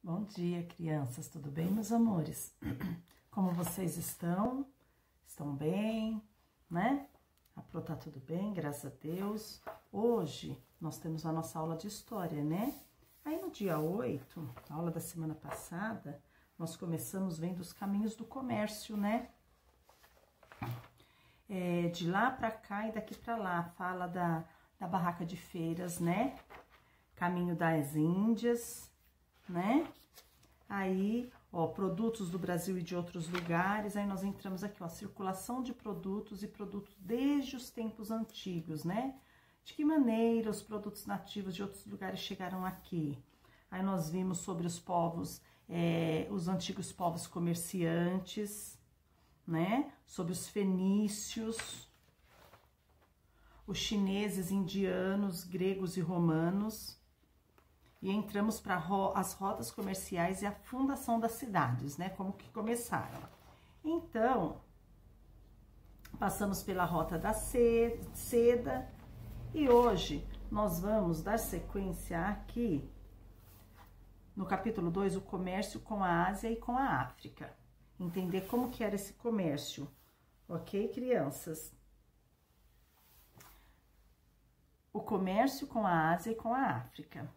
Bom dia, crianças, tudo bem, meus amores? Como vocês estão? Estão bem, né? A Pro tá tudo bem, graças a Deus. Hoje nós temos a nossa aula de história, né? Aí no dia 8, a aula da semana passada, nós começamos vendo os caminhos do comércio, né? De lá pra cá e daqui pra lá, fala da barraca de feiras, né? Caminho das Índias, né? Aí, ó, produtos do Brasil e de outros lugares. Aí nós entramos aqui, ó, circulação de produtos e produtos desde os tempos antigos, né? De que maneira os produtos nativos de outros lugares chegaram aqui? Aí nós vimos sobre os povos, os antigos povos comerciantes, né? Sobre os fenícios, os chineses, indianos, gregos e romanos. E entramos para as rotas comerciais e a fundação das cidades, né? Como que começaram. Então, passamos pela rota da seda e hoje nós vamos dar sequência aqui no capítulo 2, o comércio com a Ásia e com a África. Entender como que era esse comércio, ok, crianças? O comércio com a Ásia e com a África.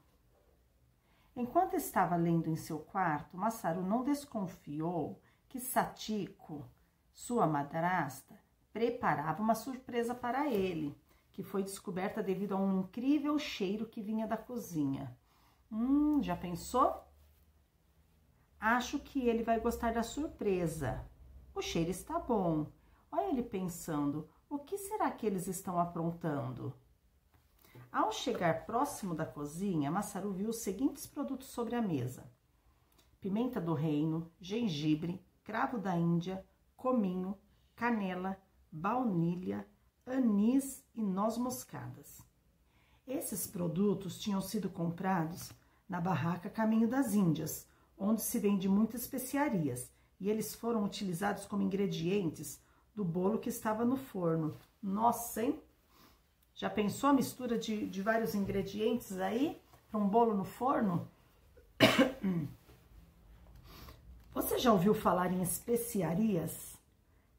Enquanto estava lendo em seu quarto, Masaru não desconfiou que Satiko, sua madrasta, preparava uma surpresa para ele, que foi descoberta devido a um incrível cheiro que vinha da cozinha. Já pensou? Acho que ele vai gostar da surpresa. O cheiro está bom. Olha ele pensando, o que será que eles estão aprontando? Ao chegar próximo da cozinha, Masaru viu os seguintes produtos sobre a mesa: pimenta do reino, gengibre, cravo da Índia, cominho, canela, baunilha, anis e noz moscadas. Esses produtos tinham sido comprados na barraca Caminho das Índias, onde se vende muitas especiarias, e eles foram utilizados como ingredientes do bolo que estava no forno. Nossa, hein? Já pensou a mistura de vários ingredientes aí para um bolo no forno? Você já ouviu falar em especiarias?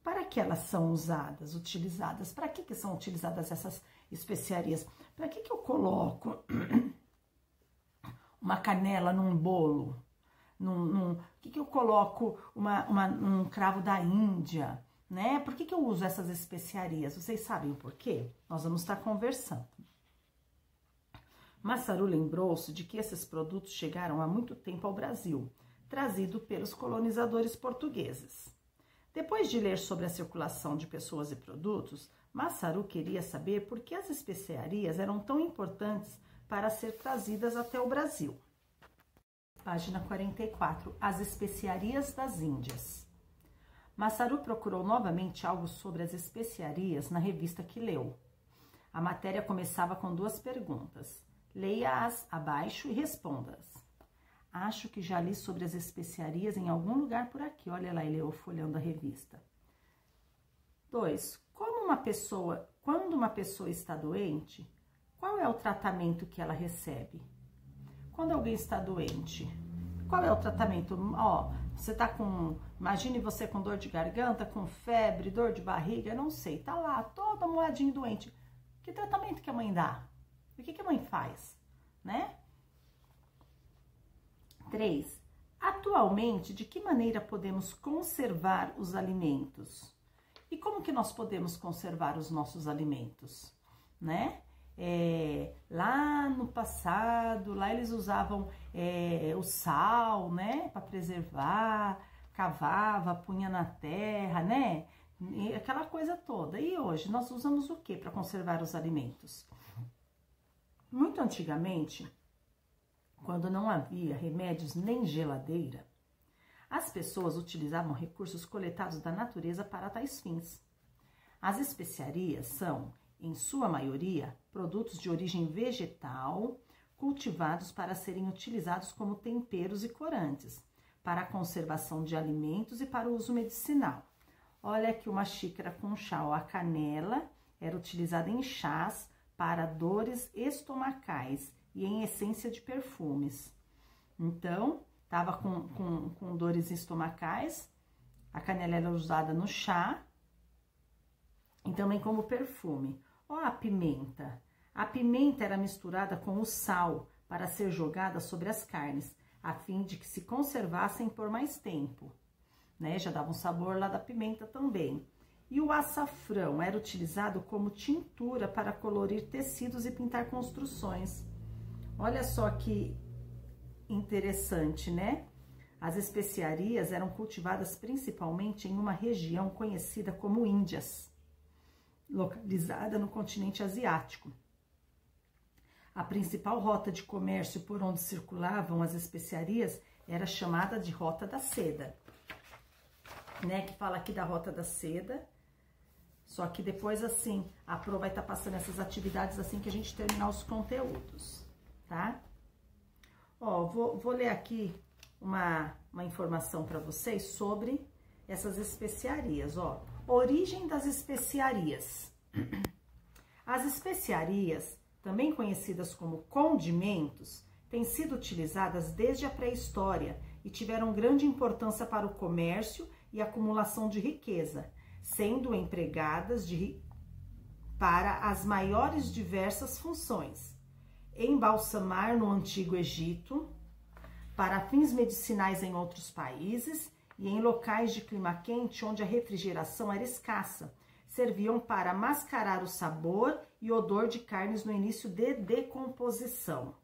Para que elas são utilizadas? Para que são utilizadas essas especiarias? Para que eu coloco uma canela num bolo? Por que eu coloco um cravo da Índia? Né? Por que eu uso essas especiarias? Vocês sabem por quê? Nós vamos estar conversando. Masaru lembrou-se de que esses produtos chegaram há muito tempo ao Brasil, trazido pelos colonizadores portugueses. Depois de ler sobre a circulação de pessoas e produtos, Masaru queria saber por que as especiarias eram tão importantes para ser trazidas até o Brasil. Página 44. As especiarias das Índias. Masaru procurou novamente algo sobre as especiarias na revista que leu. A matéria começava com duas perguntas. Leia-as abaixo e responda-as. Acho que já li sobre as especiarias em algum lugar por aqui. Olha lá, ele leu folhando a revista. 2. Quando uma pessoa está doente, qual é o tratamento que ela recebe? Quando alguém está doente, qual é o tratamento? Você tá imagine você com dor de garganta, com febre, dor de barriga, não sei, tá lá, toda moedinha doente. Que tratamento que a mãe dá? O que a mãe faz, né? 3. Atualmente, de que maneira podemos conservar os alimentos? E como que nós podemos conservar os nossos alimentos, né? Lá no passado, lá eles usavam o sal, né, para preservar, cavava, punha na terra, né, e aquela coisa toda. E hoje nós usamos o que para conservar os alimentos? Muito antigamente, quando não havia remédios nem geladeira, as pessoas utilizavam recursos coletados da natureza para tais fins. As especiarias são, em sua maioria, produtos de origem vegetal, cultivados para serem utilizados como temperos e corantes, para a conservação de alimentos e para o uso medicinal. Olha aqui uma xícara com chá. A canela era utilizada em chás para dores estomacais e em essência de perfumes. Então, estava com dores estomacais. A canela era usada no chá e também como perfume. Ó, a pimenta. A pimenta era misturada com o sal para ser jogada sobre as carnes, a fim de que se conservassem por mais tempo, né? Já dava um sabor lá da pimenta também. E o açafrão era utilizado como tintura para colorir tecidos e pintar construções. Olha só que interessante, né? As especiarias eram cultivadas principalmente em uma região conhecida como Índias, localizada no continente asiático. A principal rota de comércio por onde circulavam as especiarias era chamada de Rota da Seda, né? Que fala aqui da Rota da Seda. Só que depois, assim, a Pro vai estar passando essas atividades assim que a gente terminar os conteúdos, tá? Ó, vou ler aqui uma informação para vocês sobre essas especiarias, ó. Origem das especiarias. As especiarias, também conhecidas como condimentos, têm sido utilizadas desde a pré-história e tiveram grande importância para o comércio e acumulação de riqueza, sendo empregadas para as maiores diversas funções. Embalsamar no Antigo Egito, para fins medicinais em outros países e em locais de clima quente onde a refrigeração era escassa, serviam para mascarar o sabor e odor de carnes no início de decomposição.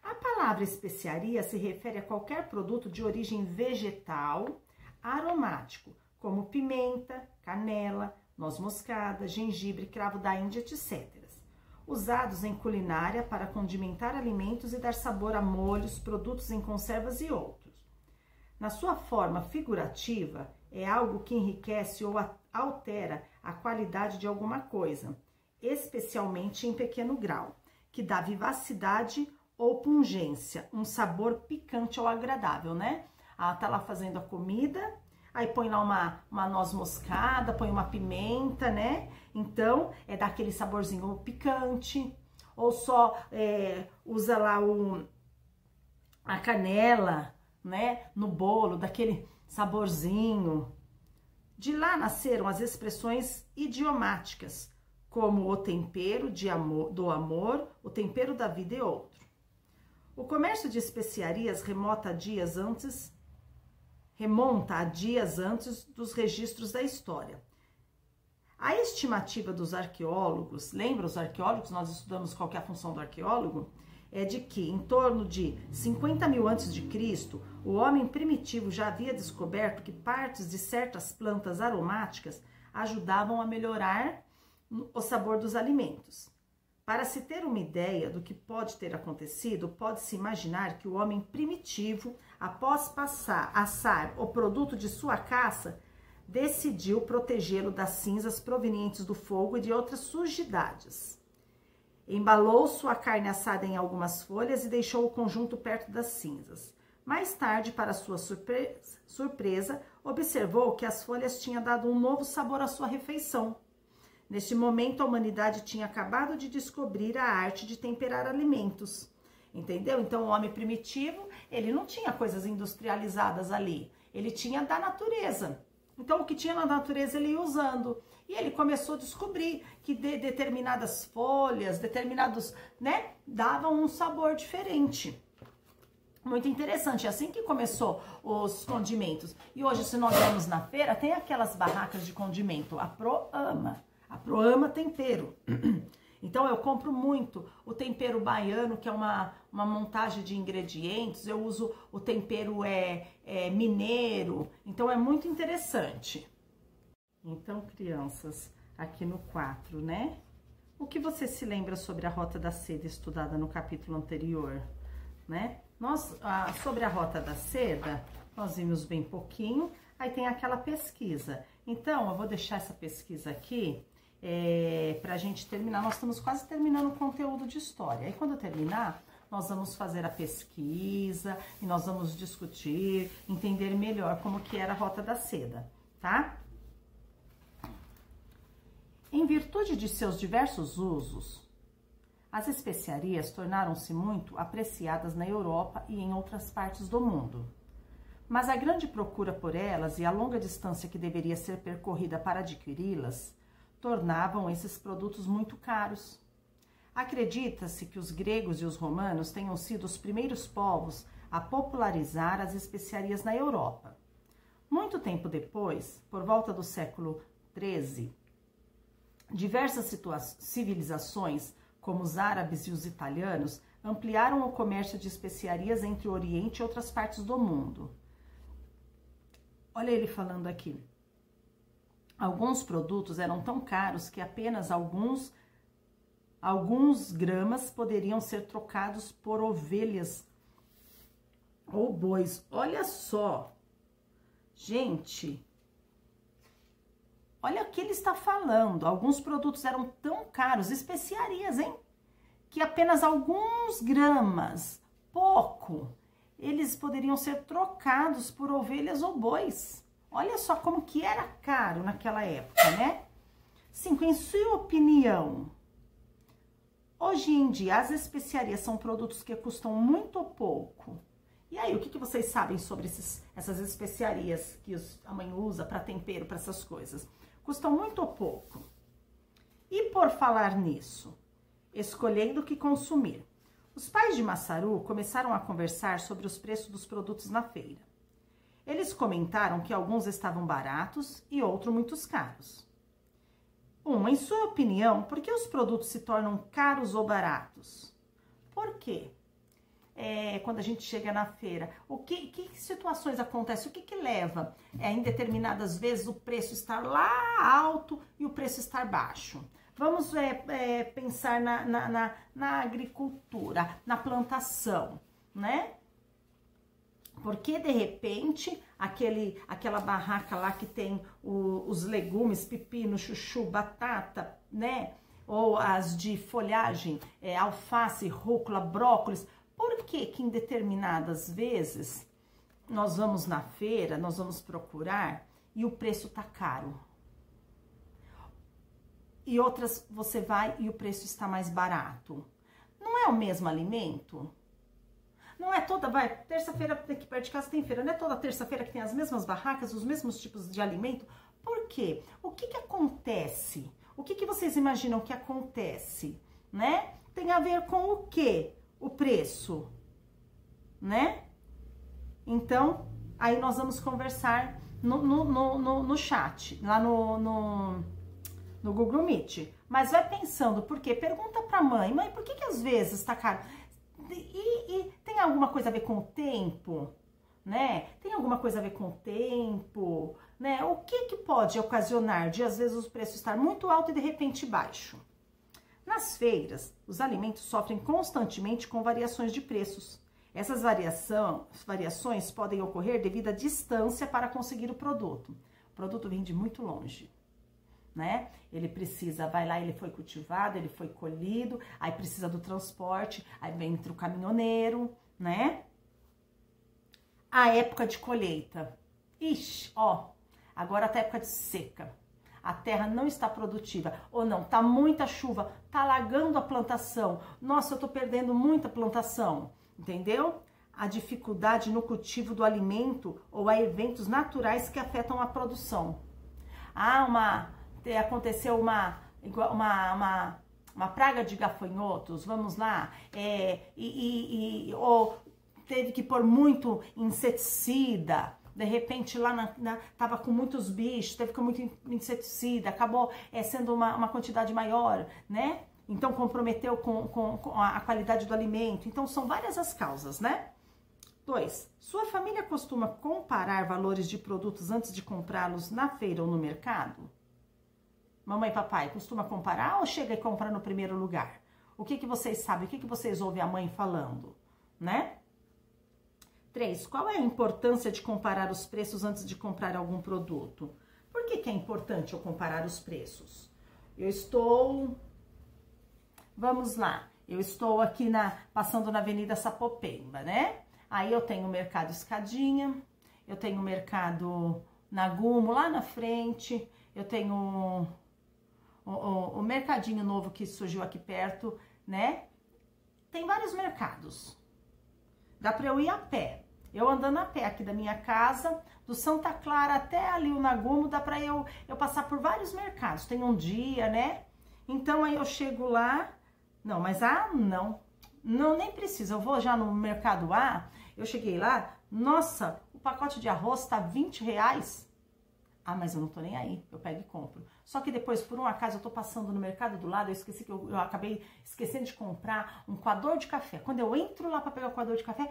A palavra especiaria se refere a qualquer produto de origem vegetal aromático, como pimenta, canela, noz moscada, gengibre, cravo da Índia, etc., usados em culinária para condimentar alimentos e dar sabor a molhos, produtos em conservas e outros. Na sua forma figurativa, é algo que enriquece ou altera a qualidade de alguma coisa, especialmente em pequeno grau, que dá vivacidade ou pungência, um sabor picante ou agradável, né? Ela tá lá fazendo a comida, aí põe lá uma noz moscada, põe uma pimenta, né? Então, dá aquele saborzinho picante. Ou só usa lá a canela, né? No bolo, daquele saborzinho. De lá nasceram as expressões idiomáticas, como o tempero do amor, o tempero da vida e outro. O comércio de especiarias remonta a dias antes dos registros da história. A estimativa dos arqueólogos, lembra os arqueólogos, nós estudamos qual que é a função do arqueólogo, é de que em torno de 50.000 a.C., o homem primitivo já havia descoberto que partes de certas plantas aromáticas ajudavam a melhorar o sabor dos alimentos. Para se ter uma ideia do que pode ter acontecido, pode-se imaginar que o homem primitivo, após assar o produto de sua caça, decidiu protegê-lo das cinzas provenientes do fogo e de outras sujidades. Embalou sua carne assada em algumas folhas e deixou o conjunto perto das cinzas. Mais tarde, para sua surpresa, observou que as folhas tinham dado um novo sabor à sua refeição. Neste momento, a humanidade tinha acabado de descobrir a arte de temperar alimentos. Entendeu? Então, o homem primitivo, ele não tinha coisas industrializadas ali. Ele tinha da natureza. Então, o que tinha na natureza, ele ia usando. E ele começou a descobrir que determinadas folhas, determinados, né, davam um sabor diferente. Muito interessante, é assim que começou os condimentos. E hoje, se nós vamos na feira, tem aquelas barracas de condimento. A Pro ama tempero. Então, eu compro muito o tempero baiano, que é uma montagem de ingredientes. Eu uso o tempero mineiro. Então, é muito interessante. Então, crianças, aqui no 4, né? O que você se lembra sobre a Rota da Seda estudada no capítulo anterior, né? Sobre a Rota da Seda, nós vimos bem pouquinho. Aí tem aquela pesquisa. Então, eu vou deixar essa pesquisa aqui pra gente terminar. Nós estamos quase terminando o conteúdo de história. Aí, quando eu terminar, nós vamos fazer a pesquisa e nós vamos discutir, entender melhor como que era a Rota da Seda, tá? Em virtude de seus diversos usos, As especiarias tornaram-se muito apreciadas na Europa e em outras partes do mundo. Mas a grande procura por elas e a longa distância que deveria ser percorrida para adquiri-las tornavam esses produtos muito caros. Acredita-se que os gregos e os romanos tenham sido os primeiros povos a popularizar as especiarias na Europa. Muito tempo depois, por volta do século XIII, diversas civilizações, como os árabes e os italianos, ampliaram o comércio de especiarias entre o Oriente e outras partes do mundo. Olha ele falando aqui. Alguns produtos eram tão caros que apenas alguns gramas poderiam ser trocados por ovelhas ou bois. Olha só, gente, olha o que ele está falando. Alguns produtos eram tão caros, especiarias, hein? Que apenas alguns gramas, pouco, eles poderiam ser trocados por ovelhas ou bois. Olha só como que era caro naquela época, né? 5. Em sua opinião, hoje em dia as especiarias são produtos que custam muito ou pouco? E aí, o que vocês sabem sobre essas especiarias que a mãe usa para tempero, para essas coisas? Custam muito ou pouco? E por falar nisso, escolhendo o que consumir. Os pais de Massaru começaram a conversar sobre os preços dos produtos na feira. Eles comentaram que alguns estavam baratos e outros muito caros. Em sua opinião, por que os produtos se tornam caros ou baratos? Por quê? Quando a gente chega na feira, que situações acontecem? O que leva em determinadas vezes o preço estar lá alto e o preço estar baixo? Vamos pensar na agricultura, na plantação, né? Porque de repente aquela barraca lá que tem os legumes, pepino, chuchu, batata, né? Ou as de folhagem, alface, rúcula, brócolis. Por que em determinadas vezes nós vamos na feira, nós vamos procurar e o preço tá caro? E outras você vai e o preço está mais barato? Não é o mesmo alimento? Não é toda, terça-feira aqui perto de casa tem feira, não é toda terça-feira que tem as mesmas barracas, os mesmos tipos de alimento? Por quê? O que acontece? O que vocês imaginam que acontece, né? Tem a ver com o quê? O preço, né? Então, aí nós vamos conversar no chat, lá no Google Meet. Mas vai pensando, por quê? Pergunta pra mãe, por que às vezes tá caro? E tem alguma coisa a ver com o tempo, né? Tem alguma coisa a ver com o tempo, né? O que pode ocasionar de, às vezes, o preço estar muito alto e, de repente, baixo? Nas feiras, os alimentos sofrem constantemente com variações de preços. Essas variações podem ocorrer devido à distância para conseguir o produto. O produto vem de muito longe, né? Ele vai lá, ele foi cultivado, ele foi colhido, aí precisa do transporte, aí vem entre o caminhoneiro, né? A época de colheita. Ixi, agora tá a época de seca. A terra não está produtiva, ou não, tá muita chuva, tá alagando a plantação. Nossa, eu tô perdendo muita plantação, entendeu? A dificuldade no cultivo do alimento ou a eventos naturais que afetam a produção. Aconteceu uma praga de gafanhotos, vamos lá, ou teve que pôr muito inseticida, de repente lá tava com muitos bichos, teve com muito inseticida, acabou sendo uma quantidade maior, né? Então comprometeu com a qualidade do alimento. Então são várias as causas, né? 2. Sua família costuma comparar valores de produtos antes de comprá-los na feira ou no mercado? Mamãe e papai, costuma comparar ou chega e compra no primeiro lugar? O que vocês sabem? O que vocês ouvem a mãe falando, né? 3. Qual é a importância de comparar os preços antes de comprar algum produto? Por que é importante eu comparar os preços? Vamos lá, eu estou aqui passando na Avenida Sapopemba, né? Aí eu tenho o Mercado Escadinha, eu tenho o Mercado Nagumo lá na frente, eu tenho o mercadinho novo que surgiu aqui perto, né? Tem vários mercados. Dá para eu ir a pé. Eu andando a pé aqui da minha casa, do Santa Clara até ali o Nagumo, dá para eu passar por vários mercados. Tem um dia, né? Então aí eu chego lá. Não, mas não. Não, nem precisa. Eu vou já no mercado A. Eu cheguei lá. Nossa, o pacote de arroz tá R$20. Ah, mas eu não tô nem aí, eu pego e compro. Só que depois, por um acaso, eu tô passando no mercado do lado, eu esqueci que eu acabei esquecendo de comprar um coador de café. Quando eu entro lá para pegar o coador de café,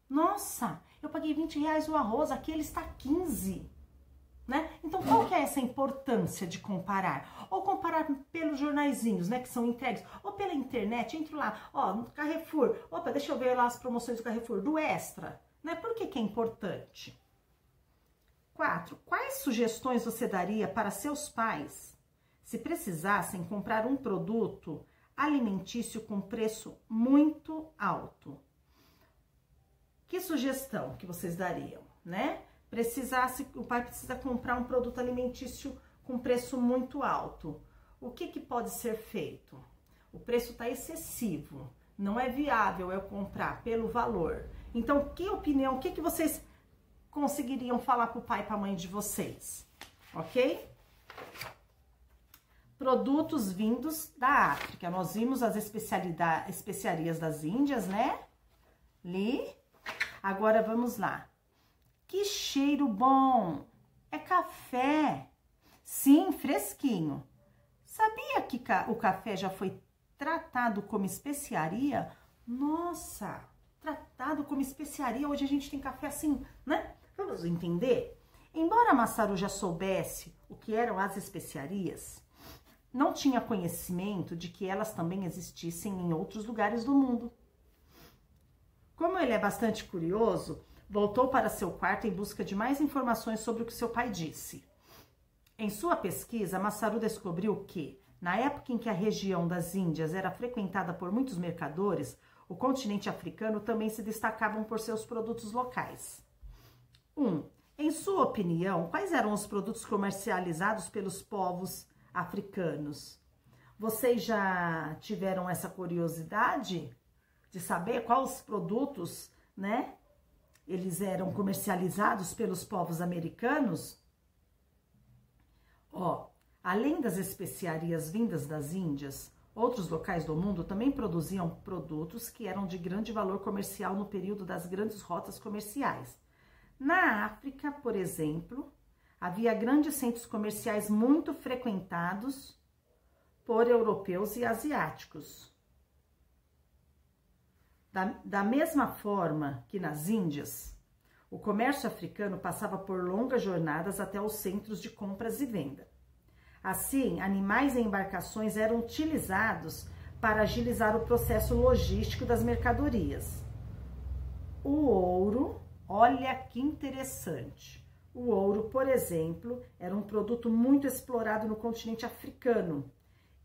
nossa, eu paguei R$20 o arroz, aqui ele está 15, né? Então, qual que é essa importância de comparar? Ou comparar pelos jornaizinhos, né, que são entregues, ou pela internet, entro lá, ó, no Carrefour, opa, deixa eu ver lá as promoções do Carrefour, do Extra, né? Por que que é importante? 4. Quais sugestões você daria para seus pais se precisassem comprar um produto alimentício com preço muito alto? Que sugestão que vocês dariam, né? O pai precisa comprar um produto alimentício com preço muito alto. O que pode ser feito? O preço está excessivo, não é viável eu comprar pelo valor. Então, que opinião, o que vocês conseguiriam falar para o pai e para a mãe de vocês, ok? Produtos vindos da África. Nós vimos as especiarias das Índias, né? Ali. Agora vamos lá. Que cheiro bom! É café. Sim, fresquinho. Sabia que o café já foi tratado como especiaria? Nossa, tratado como especiaria. Hoje a gente tem café assim, né? Vamos entender? Embora Masaru já soubesse o que eram as especiarias, não tinha conhecimento de que elas também existissem em outros lugares do mundo. Como ele é bastante curioso, voltou para seu quarto em busca de mais informações sobre o que seu pai disse. Em sua pesquisa, Masaru descobriu que, na época em que a região das Índias era frequentada por muitos mercadores, o continente africano também se destacava por seus produtos locais. 1. Em sua opinião, quais eram os produtos comercializados pelos povos africanos? Vocês já tiveram essa curiosidade de saber quais produtos, né, eles eram comercializados pelos povos americanos? Ó, além das especiarias vindas das Índias, outros locais do mundo também produziam produtos que eram de grande valor comercial no período das grandes rotas comerciais. Na África, por exemplo, havia grandes centros comerciais muito frequentados por europeus e asiáticos. Da mesma forma que nas Índias, o comércio africano passava por longas jornadas até os centros de compras e venda. Assim, animais e embarcações eram utilizados para agilizar o processo logístico das mercadorias. O ouro, olha que interessante. O ouro, por exemplo, era um produto muito explorado no continente africano.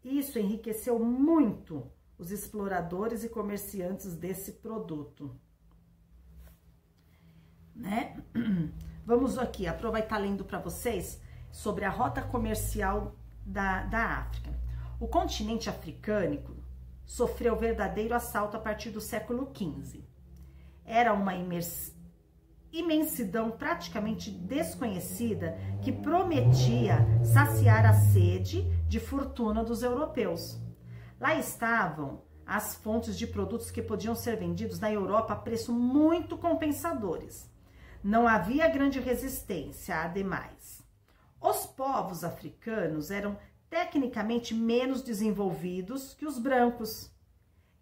Isso enriqueceu muito os exploradores e comerciantes desse produto, né? Vamos aqui aproveitar lendo para vocês sobre a rota comercial da África. O continente africano sofreu verdadeiro assalto a partir do século XV. Era uma imensidão praticamente desconhecida que prometia saciar a sede de fortuna dos europeus. Lá estavam as fontes de produtos que podiam ser vendidos na Europa a preços muito compensadores. Não havia grande resistência, ademais. Os povos africanos eram tecnicamente menos desenvolvidos que os brancos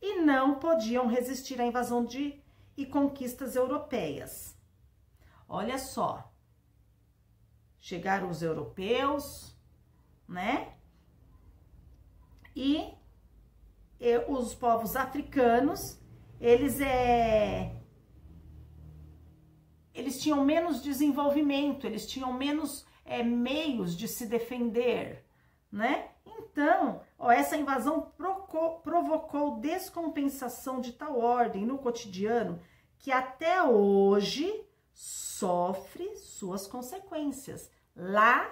e não podiam resistir à invasão e conquistas europeias. Olha só, chegaram os europeus, né? E os povos africanos, eles tinham menos desenvolvimento, eles tinham menos meios de se defender, né? Então, essa invasão provocou descompensação de tal ordem no cotidiano que até hoje sofre suas consequências. Lá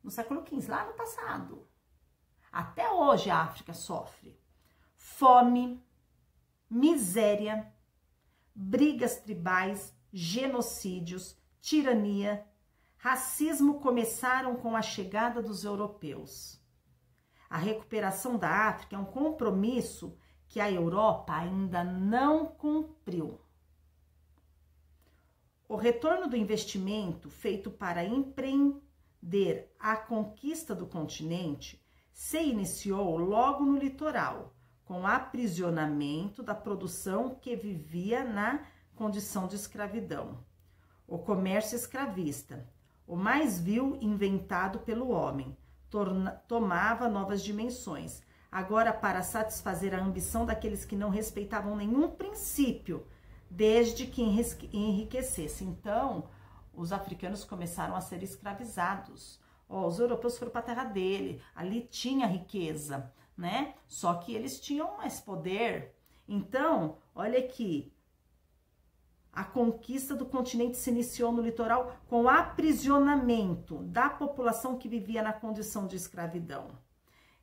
no século XV, lá no passado. Até hoje a África sofre. fome, miséria, brigas tribais, genocídios, tirania, racismo começaram com a chegada dos europeus. A recuperação da África é um compromisso que a Europa ainda não cumpriu. O retorno do investimento feito para empreender a conquista do continente se iniciou logo no litoral, com o aprisionamento da produção que vivia na condição de escravidão. O comércio escravista, o mais vil inventado pelo homem, tomava novas dimensões, agora para satisfazer a ambição daqueles que não respeitavam nenhum princípio, desde que enriquecesse. Então, os africanos começaram a ser escravizados. Os europeus foram para a terra dele, ali tinha riqueza, né? Só que eles tinham mais poder. Então, olha aqui, a conquista do continente se iniciou no litoral com o aprisionamento da população que vivia na condição de escravidão.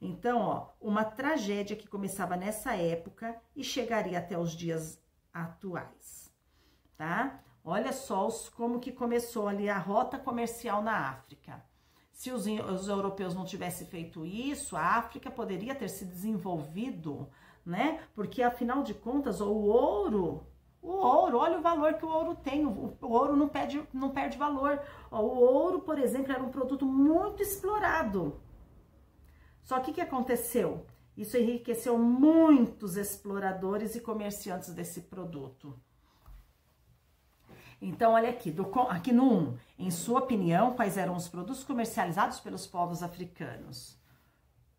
Então, ó, uma tragédia que começava nessa época e chegaria até os dias atuais, tá? Olha só como que começou ali a rota comercial na África. Se os europeus não tivessem feito isso, a África poderia ter se desenvolvido, né? Porque, afinal de contas, o ouro, olha o valor que o ouro tem. O ouro não perde valor. O ouro, por exemplo, era um produto muito explorado. Só que o que aconteceu? Isso enriqueceu muitos exploradores e comerciantes desse produto. Então, olha aqui, aqui no 1, em sua opinião, quais eram os produtos comercializados pelos povos africanos?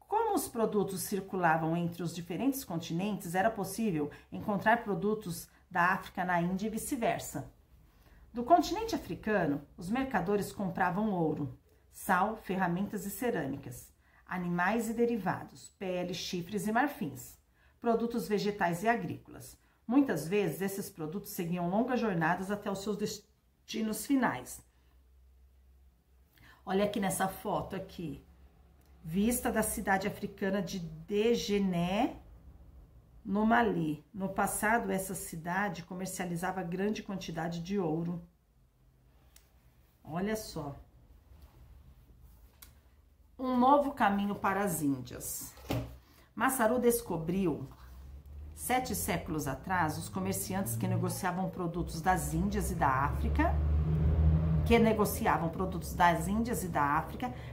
Como os produtos circulavam entre os diferentes continentes, era possível encontrar produtos da África na Índia e vice-versa. Do continente africano, os mercadores compravam ouro, sal, ferramentas e cerâmicas, animais e derivados, pele, chifres e marfins, produtos vegetais e agrícolas. Muitas vezes, esses produtos seguiam longas jornadas até os seus destinos finais. Olha aqui nessa foto aqui, vista da cidade africana de Djenné, no Mali. No passado, essa cidade comercializava grande quantidade de ouro. Olha só. Um novo caminho para as Índias. Massaru descobriu, 7 séculos atrás, os comerciantes que negociavam produtos das Índias e da África,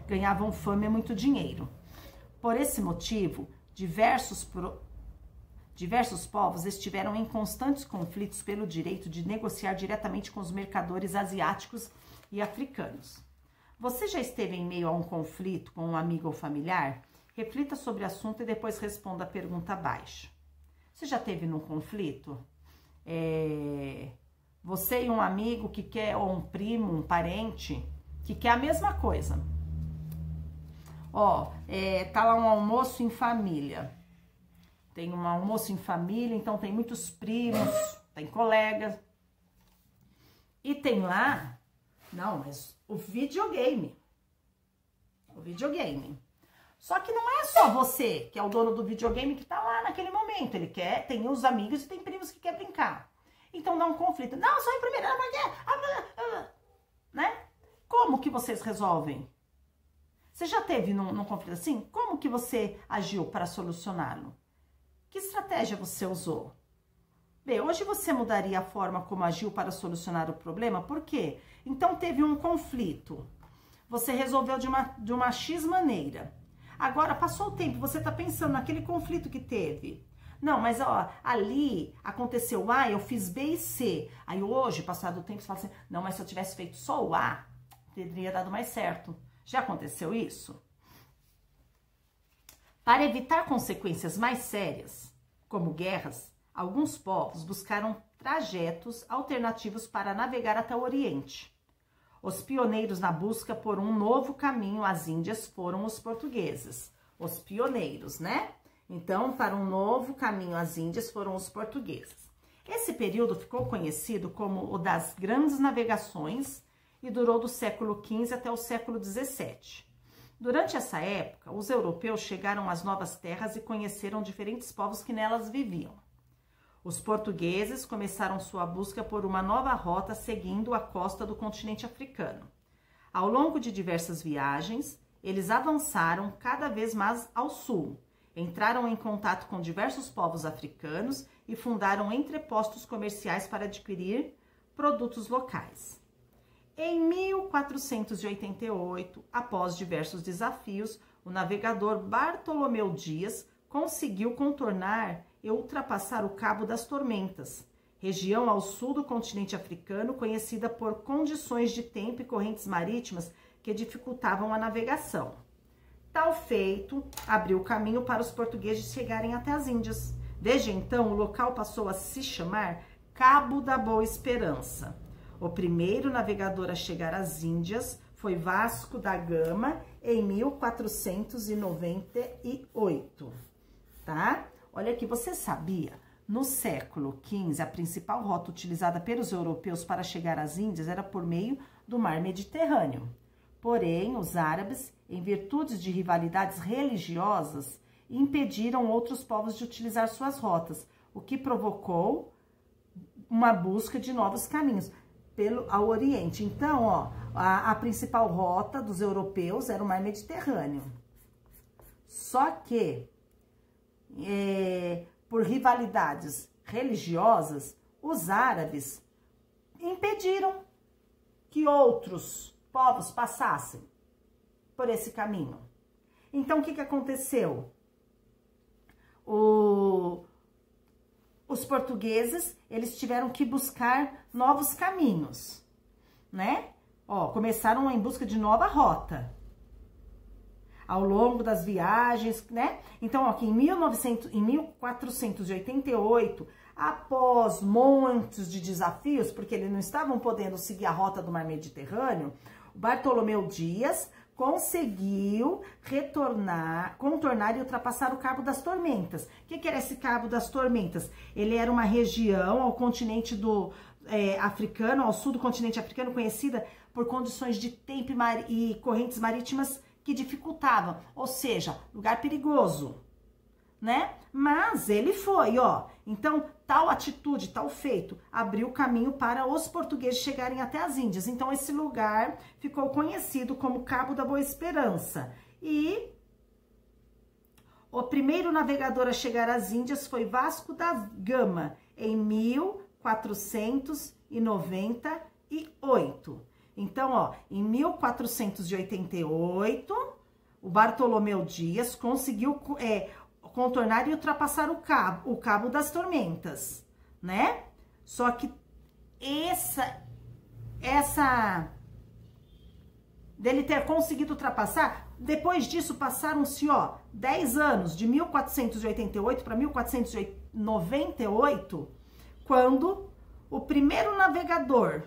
ganhavam fama e muito dinheiro. Por esse motivo, diversos povos estiveram em constantes conflitos pelo direito de negociar diretamente com os mercadores asiáticos e africanos. Você já esteve em meio a um conflito com um amigo ou familiar? Reflita sobre o assunto e depois responda a pergunta abaixo. Você já esteve num conflito? Você e um amigo que quer, ou um primo, um parente, que quer a mesma coisa. Tá lá um almoço em família. Tem um almoço em família, então tem muitos primos, tem colegas. E tem lá, o videogame. Só que não é só você, que é o dono do videogame, que tá lá naquele momento. Ele quer, tem os amigos e tem primos que quer brincar. Então dá um conflito. Não, só em primeira, né? Como que vocês resolvem? Você já teve num conflito assim? Como que você agiu para solucioná-lo? Que estratégia você usou? Bem, hoje você mudaria a forma como agiu para solucionar o problema? Por quê? Então teve um conflito. Você resolveu de uma X maneira. Agora, passou o tempo, você está pensando naquele conflito que teve. Não, mas ali aconteceu A, eu fiz B e C. Aí hoje, passado o tempo, você fala assim, não, mas se eu tivesse feito só o A, teria dado mais certo. Já aconteceu isso? Para evitar consequências mais sérias, como guerras, alguns povos buscaram trajetos alternativos para navegar até o Oriente. Os pioneiros na busca por um novo caminho às Índias foram os portugueses. Os pioneiros, né? Então, para um novo caminho às Índias foram os portugueses. Esse período ficou conhecido como o das grandes navegações e durou do século XV até o século XVII. Durante essa época, os europeus chegaram às novas terras e conheceram diferentes povos que nelas viviam. Os portugueses começaram sua busca por uma nova rota seguindo a costa do continente africano. Ao longo de diversas viagens, eles avançaram cada vez mais ao sul, entraram em contato com diversos povos africanos e fundaram entrepostos comerciais para adquirir produtos locais. Em 1488, após diversos desafios, o navegador Bartolomeu Dias conseguiu contornar e ultrapassar o Cabo das Tormentas, região ao sul do continente africano conhecida por condições de tempo e correntes marítimas que dificultavam a navegação. Tal feito abriu caminho para os portugueses chegarem até as Índias. Desde então, o local passou a se chamar Cabo da Boa Esperança. O primeiro navegador a chegar às Índias foi Vasco da Gama em 1498, tá? Olha aqui, você sabia? No século XV, a principal rota utilizada pelos europeus para chegar às Índias era por meio do Mar Mediterrâneo. Porém, os árabes, em virtude de rivalidades religiosas, impediram outros povos de utilizar suas rotas, o que provocou uma busca de novos caminhos ao Oriente. Então, ó, a principal rota dos europeus era o Mar Mediterrâneo. Só que, por rivalidades religiosas, os árabes impediram que outros povos passassem por esse caminho. Então, o que aconteceu? Os portugueses, eles tiveram que buscar novos caminhos, né? Ó, começaram em busca de nova rota ao longo das viagens, né? Então, aqui em 1488, após montes de desafios, porque eles não estavam podendo seguir a rota do Mar Mediterrâneo, o Bartolomeu Dias conseguiu contornar e ultrapassar o Cabo das Tormentas. O que era esse Cabo das Tormentas? Ele era uma região ao continente africano, ao sul do continente africano, conhecida por condições de tempo e correntes marítimas que dificultavam, ou seja, lugar perigoso, né? Mas ele foi, ó. Então, tal atitude, tal feito, abriu caminho para os portugueses chegarem até as Índias. Então, esse lugar ficou conhecido como Cabo da Boa Esperança. E o primeiro navegador a chegar às Índias foi Vasco da Gama, em 1498. Então, ó, em 1488, o Bartolomeu Dias conseguiu contornar e ultrapassar o Cabo das Tormentas, né? Só que dele ter conseguido ultrapassar, depois disso passaram-se, ó, 10 anos, de 1488 para 1498, quando o primeiro navegador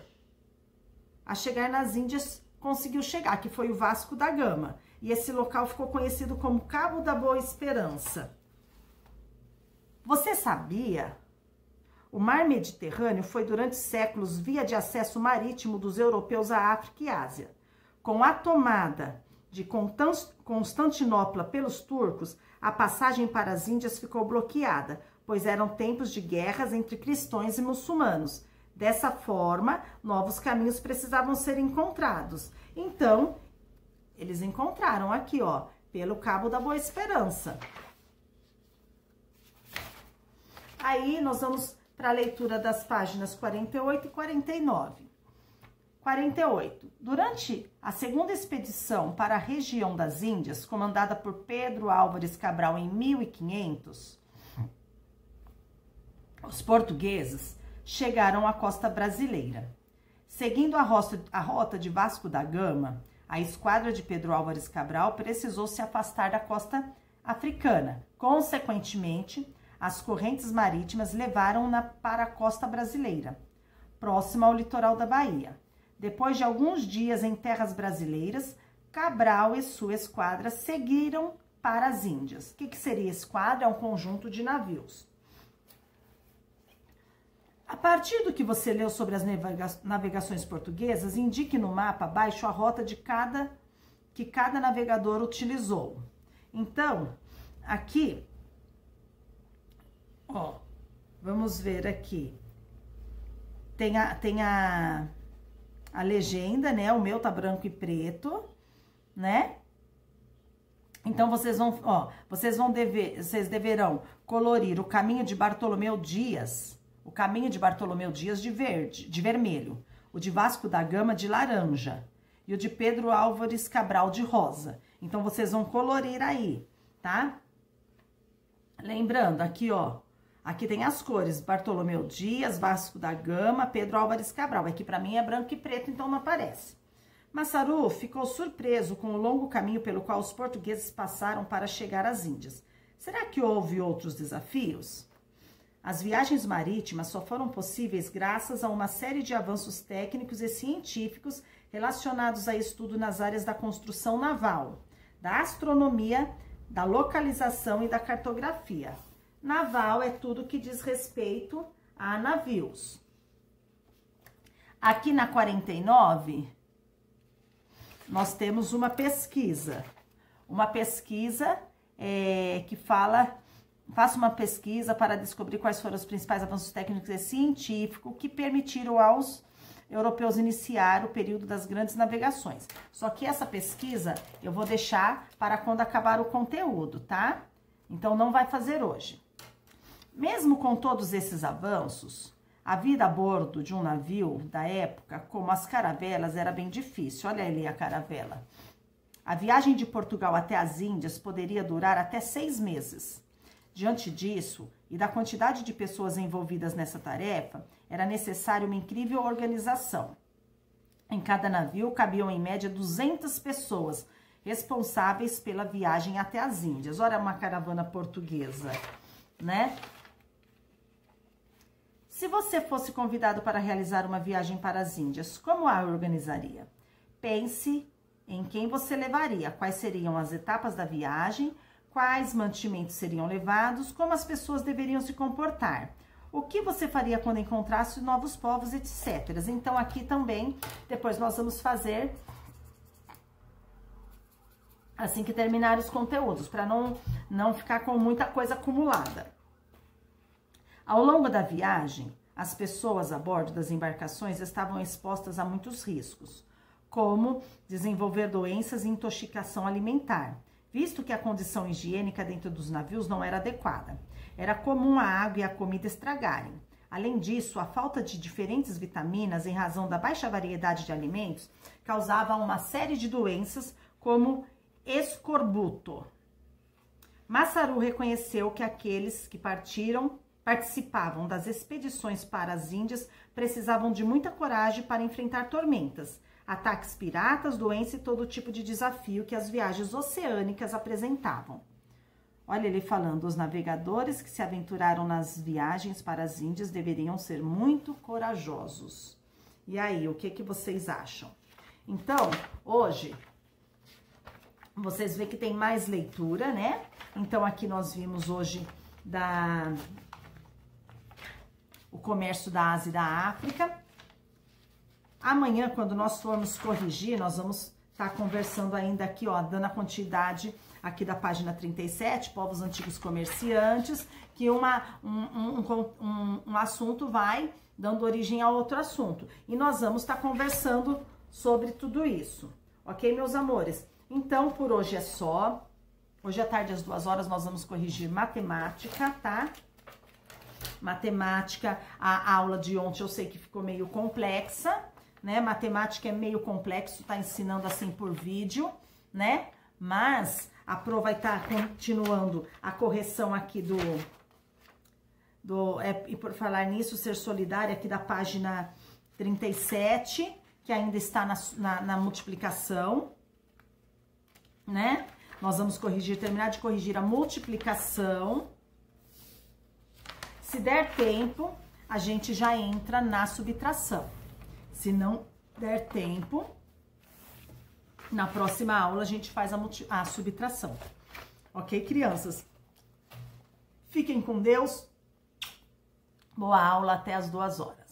a chegar nas Índias conseguiu chegar, que foi o Vasco da Gama. E esse local ficou conhecido como Cabo da Boa Esperança. Você sabia? O Mar Mediterrâneo foi durante séculos via de acesso marítimo dos europeus à África e Ásia. Com a tomada de Constantinopla pelos turcos, a passagem para as Índias ficou bloqueada, pois eram tempos de guerras entre cristãos e muçulmanos. Dessa forma, novos caminhos precisavam ser encontrados. Então, eles encontraram aqui, ó, pelo Cabo da Boa Esperança. Aí, nós vamos para a leitura das páginas 48 e 49. 48. Durante a segunda expedição para a região das Índias, comandada por Pedro Álvares Cabral em 1500, os portugueses chegaram à costa brasileira. Seguindo a rota de Vasco da Gama, a esquadra de Pedro Álvares Cabral precisou se afastar da costa africana. Consequentemente, as correntes marítimas levaram-na para a costa brasileira, próxima ao litoral da Bahia. Depois de alguns dias em terras brasileiras, Cabral e sua esquadra seguiram para as Índias. O que seria esquadra? É um conjunto de navios. A partir do que você leu sobre as navegações portuguesas, indique no mapa abaixo a rota de cada que cada navegador utilizou. Então, aqui, ó, vamos ver aqui. Tem a legenda, né? O meu tá branco e preto, né? Então, vocês deverão colorir o caminho de Bartolomeu Dias, de vermelho, o de Vasco da Gama de laranja e o de Pedro Álvares Cabral de rosa. Então, vocês vão colorir aí, tá? Lembrando, aqui, ó, aqui tem as cores, Bartolomeu Dias, Vasco da Gama, Pedro Álvares Cabral. Aqui pra mim é branco e preto, então não aparece. Massaru ficou surpreso com o longo caminho pelo qual os portugueses passaram para chegar às Índias. Será que houve outros desafios? As viagens marítimas só foram possíveis graças a uma série de avanços técnicos e científicos relacionados a estudo nas áreas da construção naval, da astronomia, da localização e da cartografia. Naval é tudo que diz respeito a navios. Aqui na 49, nós temos uma pesquisa que fala, faça uma pesquisa para descobrir quais foram os principais avanços técnicos e científicos que permitiram aos europeus iniciar o período das grandes navegações. Só que essa pesquisa eu vou deixar para quando acabar o conteúdo, tá? Então, não vai fazer hoje. Mesmo com todos esses avanços, a vida a bordo de um navio da época, como as caravelas, era bem difícil. Olha ali a caravela. A viagem de Portugal até as Índias poderia durar até 6 meses. Diante disso, e da quantidade de pessoas envolvidas nessa tarefa, era necessária uma incrível organização. Em cada navio cabiam em média 200 pessoas responsáveis pela viagem até as Índias. Olha uma caravana portuguesa, né? Se você fosse convidado para realizar uma viagem para as Índias, como a organizaria? Pense em quem você levaria, quais seriam as etapas da viagem, quais mantimentos seriam levados, como as pessoas deveriam se comportar, o que você faria quando encontrasse novos povos, etc. Então, aqui também, depois nós vamos fazer assim que terminar os conteúdos, para não ficar com muita coisa acumulada. Ao longo da viagem, as pessoas a bordo das embarcações estavam expostas a muitos riscos, como desenvolver doenças e intoxicação alimentar, visto que a condição higiênica dentro dos navios não era adequada. Era comum a água e a comida estragarem. Além disso, a falta de diferentes vitaminas, em razão da baixa variedade de alimentos, causava uma série de doenças, como escorbuto. Massaru reconheceu que aqueles que participavam das expedições para as Índias precisavam de muita coragem para enfrentar tormentas, ataques piratas, doença e todo tipo de desafio que as viagens oceânicas apresentavam. Olha ele falando, os navegadores que se aventuraram nas viagens para as Índias deveriam ser muito corajosos. E aí, o que vocês acham? Então, hoje, vocês veem que tem mais leitura, né? Então, aqui nós vimos hoje o comércio da Ásia e da África. Amanhã, quando nós formos corrigir, nós vamos estar conversando ainda aqui, ó, dando a quantidade aqui da página 37, povos antigos comerciantes, que um assunto vai dando origem a outro assunto. E nós vamos estar conversando sobre tudo isso, ok, meus amores? Então, por hoje é só. Hoje à tarde, às 2 horas, nós vamos corrigir matemática, tá? Matemática, a aula de ontem eu sei que ficou meio complexa, né? Matemática é meio complexo, tá ensinando assim por vídeo, né? Mas a Pro vai estar continuando a correção aqui e por falar nisso, ser solidária aqui da página 37, que ainda está na multiplicação, né? Nós vamos terminar de corrigir a multiplicação. Se der tempo, a gente já entra na subtração. Se não der tempo, na próxima aula a gente faz a subtração. Ok, crianças? Fiquem com Deus. Boa aula até as 2 horas.